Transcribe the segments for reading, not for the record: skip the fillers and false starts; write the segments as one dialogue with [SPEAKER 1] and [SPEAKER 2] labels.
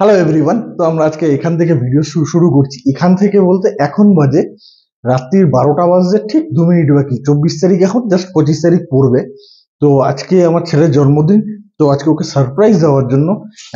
[SPEAKER 1] Hello everyone. তো আমরা আজকে এখান থেকে ভিডিও শুরু করছি। এখান থেকে বলতে এখন বাজে রাত্রির 12টা বাজে ঠিক 2 মিনিট বাকি। 24 তারিখ, এখন জাস্ট 25 তারিখ পড়বে। তো আজকে আমার ছেলের জন্মদিন। তো আজকে ওকে সারপ্রাইজ দেওয়ার জন্য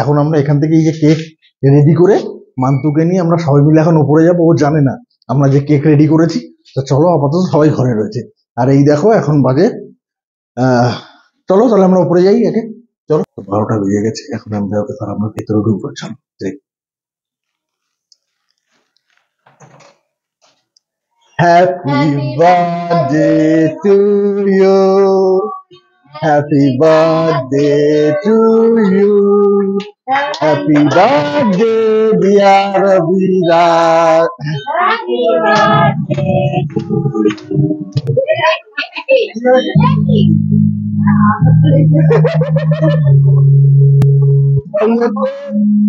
[SPEAKER 1] এখন আমরা এখান থেকে এই যে কেক রেডি করে মান্তুকে নিয়ে আমরা সবাই মিলে এখন উপরে যাবো। ও জানে না আমরা যে কেক রেডি করেছি। তো চলো, আপাতত সবাই ঘরে রয়েছে। আর এই দেখো এখন বাজে চলো তাহলে আমরা উপরে যাই আগে। চলো, 12টা বেজে গেছে। এখন আমরা ওকে তাহলে আমরা ভেতরে ঢুকবো। চলো যাই। Happy birthday to you. Happy birthday to you. Happy birthday, dear Abhirat.
[SPEAKER 2] Happy birthday to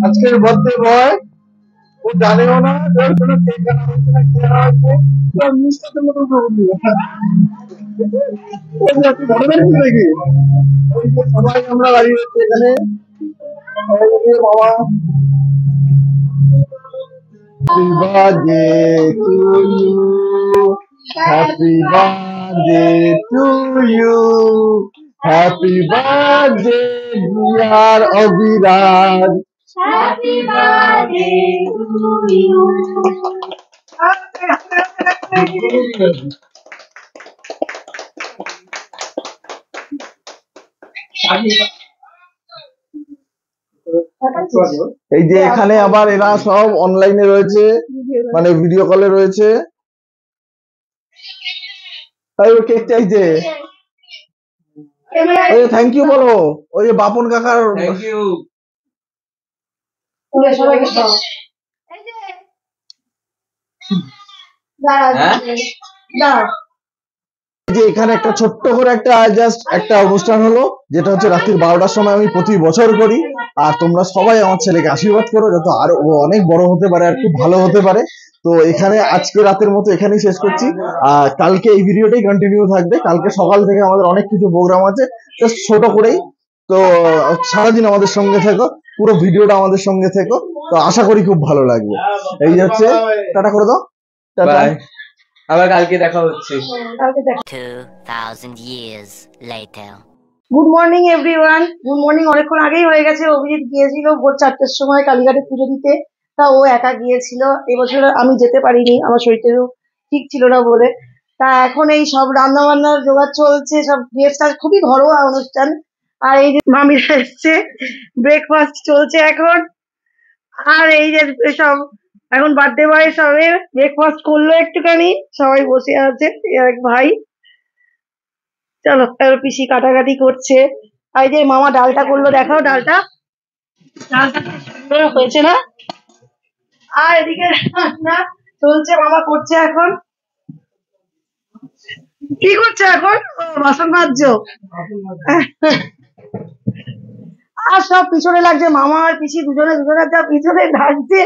[SPEAKER 1] আজকের বার্থডে বয় ও জানেও না ওর কোনো কেক আনা হচ্ছে না, কি আনা হচ্ছে। তো মিষ্টির মতো সবাই আমরা দাঁড়িয়ে রয়েছি এখানে। বাবা, Happy birthday to you. Happy birthday to you. Happy birthday, dear Abhirat.
[SPEAKER 2] Happy birthday to you.
[SPEAKER 1] এই যে এখানে আবার এরা সব অনলাইনে রয়েছে, মানে ভিডিও কলে রয়েছে। কেক চাইছে। ওই থ্যাংক ইউ বলো, ওই যে বাপন কাকার থ্যাংক ইউ। যে এখানে একটা ছোট্ট করে একটা জাস্ট একটা অনুষ্ঠান হলো, যেটা হচ্ছে রাত্রি 12টার সময় আমি প্রতি বছর করি। আর তোমরা সবাই আমার ছেলেকে আশীর্বাদ করো যাতে আরো ও অনেক বড় হতে পারে আর খুব ভালো হতে পারে। তো এখানে আজকে রাতের মতো এখানেই শেষ করছি। আর কালকে এই ভিডিওটাই কন্টিনিউ থাকবে। কালকে সকাল থেকে আমাদের অনেক কিছু প্রোগ্রাম আছে, জাস্ট ছোট করেই। তো সারাদিন আমাদের সঙ্গে থেকো, পুরো ভিডিওটা আমাদের সঙ্গে থেকো। তো আশা করি খুব ভালো লাগবে। এই হচ্ছে, টাটা করে দাও। টাটা, আবার কালকে দেখা হচ্ছে।
[SPEAKER 3] 2000 years later.
[SPEAKER 4] Good morning everyone. Good morning অনেকক্ষণ আগেই হয়ে গেছে। অভিজিৎ গিয়েছিল ভোর 4টের সময় কালীঘাটে পুজো দিতে। তা ও একা গিয়েছিল। এবছর আমি যেতে পারিনি, আমার শরীরটাও ঠিক ছিল না বলে। তা এখন এই সব রান্না বান্নার জোগাড় চলছে, সব গেস্ট আর খুবই ঘরোয়া অনুষ্ঠান। আর এই যে মামিরা এসছে, ব্রেকফাস্ট চলছে এখন। আর এই যে সব এখন বার্থডে বয় সবে ব্রেকফাস্ট করলো একটুখানি, সবাই বসে আছে। এক ভাই, চলো পিসি কাটাকাটি করছে। আর এই যে মামা ডালটা করলো, দেখাও ডালটা। ডালটা কি সুন্দর হয়েছে না? আর এদিকে রান্না চলছে, মামা করছে এখন। কি করছে এখন? ও বাসন মাজছো। আর সব পিছনে লাগছে, মামা আর পিসি দুজনে যা পিছনে লাগছে,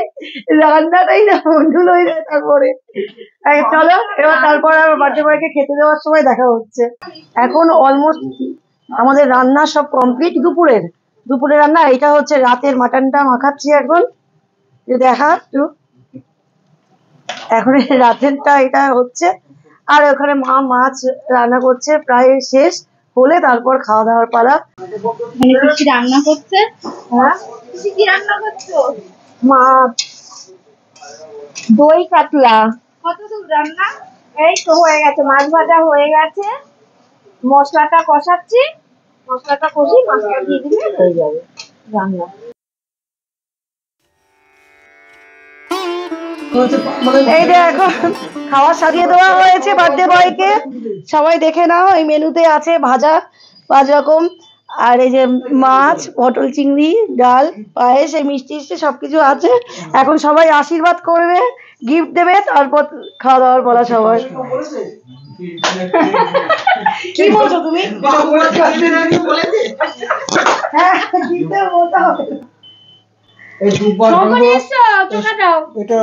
[SPEAKER 4] রান্নাটাই না মন্ডল হয়ে যায়। তারপরে চলো এবার তারপর বার্থডে বয়কে খেতে দেওয়ার সময় দেখা হচ্ছে। এখন অলমোস্ট আমাদের রান্না সব কমপ্লিট। দুপুরের রান্না। এটা হচ্ছে রাতের মাটনটা মাখাচ্ছি এখন, দেখা একটু। এখন রাতেরটা এটা হচ্ছে। আর ওখানে মা মাছ রান্না করছে, প্রায় শেষ হলে তারপর খাওয়া দাওয়ার পালা।
[SPEAKER 2] কি রান্না করছে?
[SPEAKER 4] হ্যাঁ,
[SPEAKER 2] কি রান্না করছো?
[SPEAKER 4] মাছ, দই কাতলা।
[SPEAKER 2] কত দূর রান্না?
[SPEAKER 4] এই তো হয়ে গেছে, মাছ ভাজা হয়ে গেছে। মশলাটা কষাচ্ছি, মশলাটা কষি মাছটা দিয়ে দিলে হয়ে যাবে রান্না। এই যে এখন খাওয়া সারিয়ে দেওয়া হয়েছে বার্থডে বয়কে। সবাই দেখে নাও, এই মেনুতে আছে ভাজা 5 রকম, আর এই যে মাছ, পটল চিংড়ি, ডাল, পায়েস, এই মিষ্টি সবকিছু আছে। এখন সবাই আশীর্বাদ করবে, গিফট দেবে, তারপর খাওয়া দাওয়ার বলা সবাই। কি বলছো তুমি? হ্যাঁ, দিতে বলতে হবে। এটা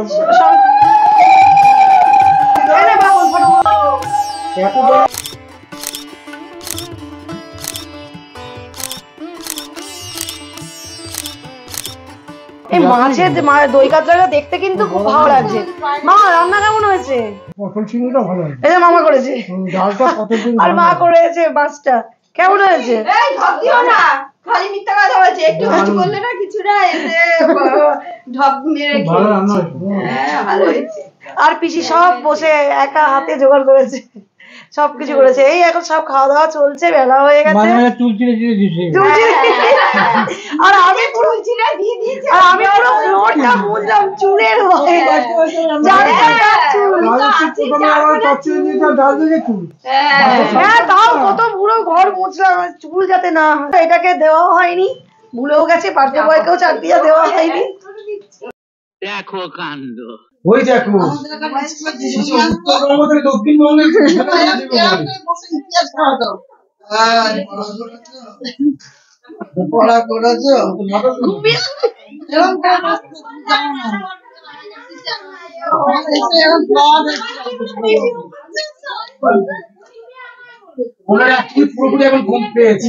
[SPEAKER 4] এই মাছের যে দই কাতলাটা দেখতে কিন্তু খুব ভালো লাগছে। মা রান্না কেমন হয়েছে?
[SPEAKER 5] পটল চিংড়িটা ভালো হয়েছে।
[SPEAKER 4] এই যে মামা করেছে
[SPEAKER 5] ডালটা কতদিন
[SPEAKER 4] আর মা করেছে মাছটা, কেমন হয়েছে?
[SPEAKER 2] এই ঢপ দিও না, খালি মিথ্যা কথা বলছে। একটু কিছু বললে না, কিছু না, এসে ঢপ মেরে
[SPEAKER 5] ভালো রান্না হয়েছে।
[SPEAKER 2] হ্যাঁ ভালো হয়েছে।
[SPEAKER 4] আর পিসি সব বসে একা হাতে জোগাড় করেছে, সবকিছু করেছে। এই এখন সব খাওয়া দাওয়া চলছে, বেলা হয়ে গেছে।
[SPEAKER 5] মাঝে মাঝে চুল চিড়ে চিড়ে দিছে।
[SPEAKER 4] আর আমি পুরো
[SPEAKER 2] চিরা দিয়ে দিয়েছে।
[SPEAKER 4] ফ্লোরটা মুছলাম চুলের ভয়ে। জানি না কার চুল।
[SPEAKER 5] ডাল দিয়ে চুল।
[SPEAKER 4] হ্যাঁ তাও কত পুরো ঘর মুছলাম চুল যাতে না হয়। এটাকে দেওয়া হয়নি, ভুলেও গেছে। পার্থ বয়কেও চাকরিটা দেওয়া হয়নি।
[SPEAKER 6] দেখো কাণ্ড।
[SPEAKER 5] ওই দেখো উত্তরবঙ্গ থেকে দক্ষিণবঙ্গে পড়া করেছো ওনার একই পুরোপুরি এখন ঘুম পেয়েছে।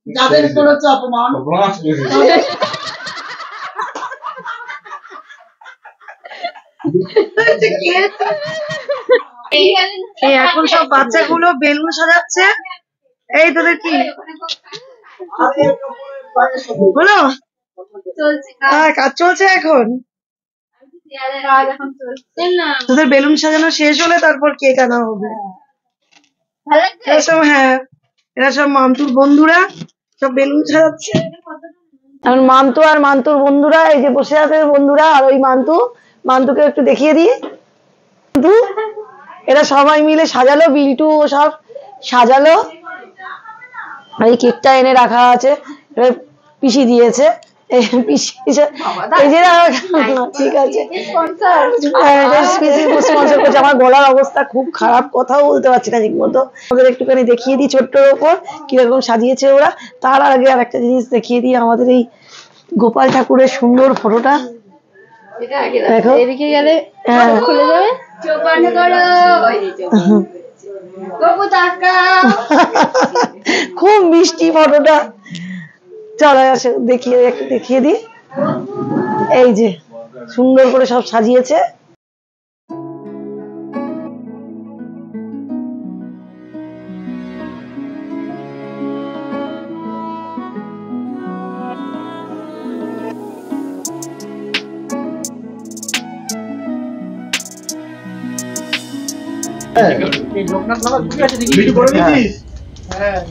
[SPEAKER 5] যাদের করেছে অপমান
[SPEAKER 4] এই এখন সব বাচ্চাগুলো বেলুন সাজাচ্ছে। এই তোদের কি হলো? হ্যাঁ কাজ চলছে এখন।
[SPEAKER 2] কাজ এখন চলছে না।
[SPEAKER 4] তোদের বেলুন সাজানো শেষ হলে তারপর কেক আনা হবে।
[SPEAKER 2] ভালো লাগছে?
[SPEAKER 4] এরা সব হ্যাঁ এরা সব মান্তুর বন্ধুরা সব বেলুন সাজাচ্ছে। এখন মান্তু আর মান্তুর বন্ধুরা এই যে বসে আছে বন্ধুরা, আর ওই মান্তুকে একটু দেখিয়ে দিই। মান্তু এরা সবাই মিলে সাজালো, বিল্টু সব সাজালো। আর এই কেকটা এনে রাখা আছে, পিসি দিয়েছে। এই পিসি এই যে ঠিক আছে স্পন্সর করছে। আমার গলার অবস্থা খুব খারাপ, কথাও বলতে পারছি না ঠিক মতো। আমাদের একটুখানি দেখিয়ে দিই ছোট্টর ওপর কিরকম সাজিয়েছে ওরা। তার আগে আর একটা জিনিস দেখিয়ে দিই, আমাদের এই গোপাল ঠাকুরের সুন্দর ফটোটা দেখো।
[SPEAKER 2] এদিকে গেলে
[SPEAKER 4] হ্যাঁ
[SPEAKER 2] খুলে যাবে। চোখ বন্ধ করো। ওই যে চোখ। বাবু তাকাও।
[SPEAKER 4] খুব মিষ্টি ফটোটা। চলো আসে দেখিয়ে দিই। এই যে সুন্দর করে সব সাজিয়েছে।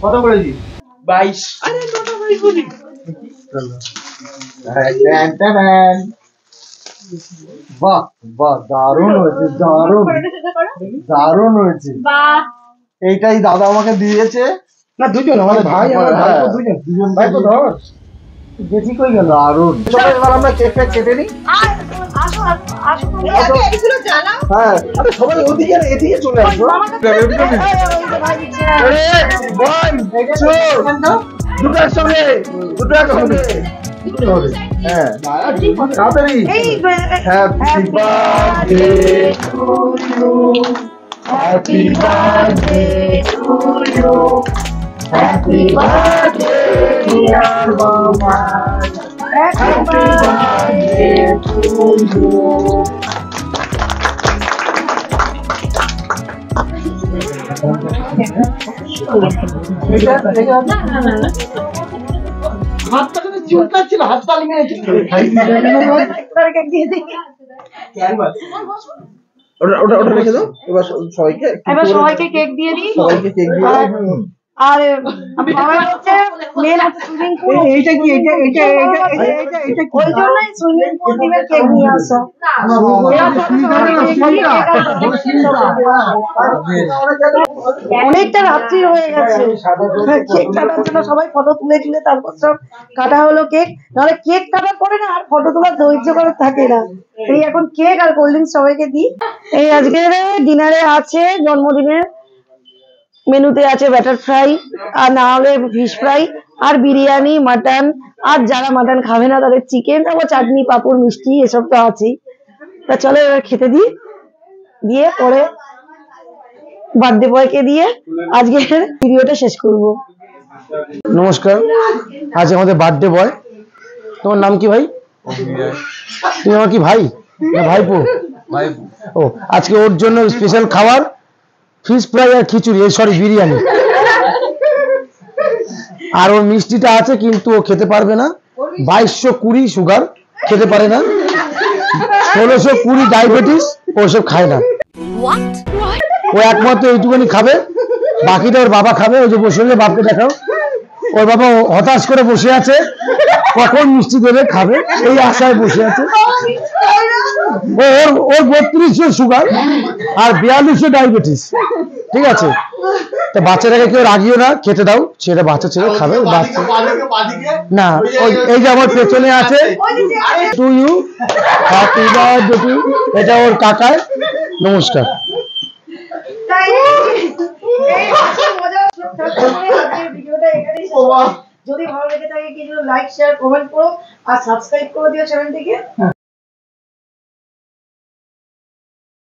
[SPEAKER 5] কত করেছিস? 22। বাহ বাহ দারুণ হয়েছে, দারুণ হয়েছে।
[SPEAKER 2] বাহ,
[SPEAKER 1] এইটাই দাদা আমাকে দিয়েছে।
[SPEAKER 5] না দুজন আমাদের ভাই, আমার ভাই তো দুজন ভাই তো ধর বেশি কই গেল।
[SPEAKER 1] দারুণ। চলো এবার আমরা কেকটা কেটে নিই।
[SPEAKER 2] এগুলো জানাও।
[SPEAKER 1] হ্যাঁ আরে সবাই ওদিকে আর এদিকে চলে আসো। দুটো একসঙ্গে, দুটো একসঙ্গে। হ্যাঁ তাড়াতাড়ি। Happy birthday to you, happy birthday to you, happy birthday dear মামা, হ্যাপি বার্থডে টু ইউ।
[SPEAKER 5] হাতটা কিন্তু চুলকাচ্ছিল, হাত তালি মেরেছিল।
[SPEAKER 1] ওটা রেখে দাও। এবার সবাইকে
[SPEAKER 4] এবার সবাইকে কেক দিয়ে দিই।
[SPEAKER 1] সবাইকে কেক দিয়ে দাও।
[SPEAKER 4] আর সবাই হচ্ছে মেন আছে সুইমিং পুল।
[SPEAKER 5] এইটা কি এইটা এইটা এইটা এইটা এইটা কি?
[SPEAKER 4] ওই জন্যই সুইমিং পুল টিমের কেক নিয়ে আসা। অনেকটা রাত্রি হয়ে গেছে, কেক কাটার জন্য সবাই ফটো তুলে তারপর সব কাটা হলো কেক। নাহলে কেক কাটার পরে না আর ফটো তোলার ধৈর্য করে থাকে না। এই এখন কেক আর কোল্ড ড্রিঙ্কস সবাইকে দিই। এই আজকের ডিনারে আছে জন্মদিনের মেনুতে আছে ব্যাটার ফ্রাই, আর না হলে ফিশ ফ্রাই, আর বিরিয়ানি, মাটন, আর যারা মাটন খাবে না তাদের চিকেন, তারপর চাটনি, পাঁপড়, মিষ্টি এসব তো আছেই। তা চলো এবার খেতে দিই, দিয়ে পরে বার্থডে বয়কে দিয়ে আজকে ভিডিওটা শেষ করব।
[SPEAKER 5] নমস্কার, আজ আমাদের বার্থডে বয়। তোমার নাম কি ভাই? তুমি আমার কি ভাই না ভাইপো? ও, আজকে ওর জন্য স্পেশাল খাবার ফিশ ফ্রাই আর খিচুড়ি, সরি বিরিয়ানি। আর ওর মিষ্টিটা আছে কিন্তু ও খেতে পারবে না। 2220 সুগার, খেতে পারে না। 1620 ডায়াবেটিস, ওসব খায় না। ও একমাত্র এইটুকুনি খাবে, বাকিটা ওর বাবা খাবে। ওই যে বসে রয়েছে, বাপকে দেখাও। ওর বাবা হতাশ করে বসে আছে, কখন মিষ্টি দেবে খাবে এই আশায় বসে আছে। ওর 3200 সুগার আর 4200 ডায়াবেটিস, ঠিক আছে? তা বাচ্চাটাকে কেউ রাগিও না, খেতে দাও, সেটা বাচ্চা ছেলে খাবে। বাচ্চা না, এই যে আমার পেছনে আছে to you, happy birthday to, এটা ওর কাকায়। নমস্কার।
[SPEAKER 4] যদি ভালো লেগে থাকে কিছু লাইক শেয়ার কমেন্ট করো আর সাবস্ক্রাইব করে দিও চ্যানেলটিকে।